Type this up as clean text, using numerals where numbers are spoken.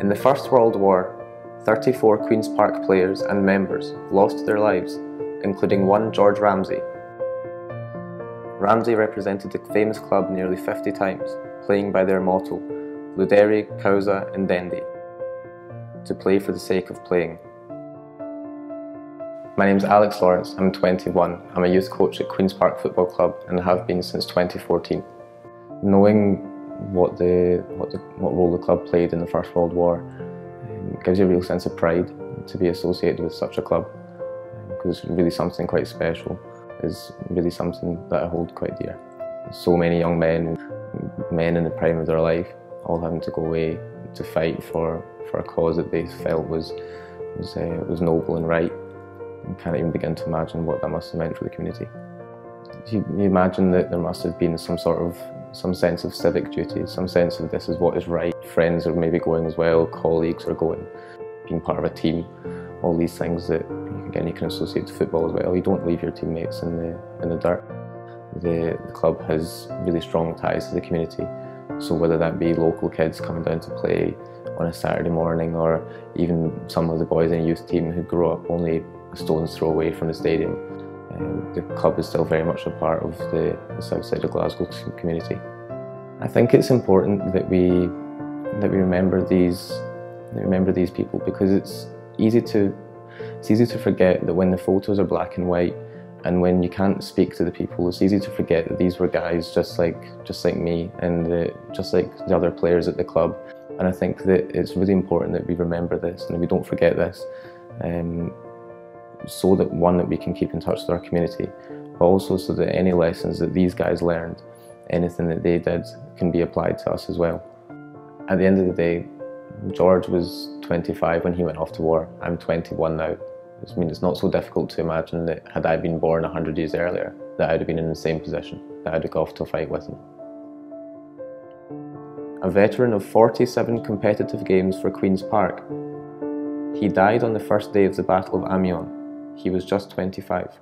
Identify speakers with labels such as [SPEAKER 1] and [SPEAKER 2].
[SPEAKER 1] In the First World War, 34 Queen's Park players and members lost their lives, including one George Ramsay. Ramsay represented the famous club nearly 50 times, playing by their motto, Ludere, Causa Indendi, to play for the sake of playing. My name's Alex Lawrence, I'm 21, I'm a youth coach at Queen's Park Football Club and have been since 2014. Knowing what role the club played in the First World War gives you a real sense of pride to be associated with such a club, because it's really something quite special. It's really something that I hold quite dear. So many young men in the prime of their life, all having to go away to fight for a cause that they felt was noble and right. You can't even begin to imagine what that must have meant for the community. You imagine that there must have been some sense of civic duty, some sense of this is what is right. Friends are maybe going as well, colleagues are going, being part of a team, all these things that again you can associate to football as well. You don't leave your teammates in the dirt. The club has really strong ties to the community, so whether that be local kids coming down to play on a Saturday morning, or even some of the boys in a youth team who grew up only a stone's throw away from the stadium, the club is still very much a part of the south side of Glasgow community. I think it's important that we remember these people, because it's easy to forget that when the photos are black and white and when you can't speak to the people, it's easy to forget that these were guys just like me and just like the other players at the club. And I think that it's really important that we remember this and we don't forget this, so that that we can keep in touch with our community, but also so that any lessons that these guys learned, anything that they did, can be applied to us as well. At the end of the day, George was 25 when he went off to war. I'm 21 now. I mean, it's not so difficult to imagine that had I been born 100 years earlier, that I'd have been in the same position, that I'd have gone off to fight with him. A veteran of 47 competitive games for Queen's Park, he died on the first day of the Battle of Amiens. He was just 25.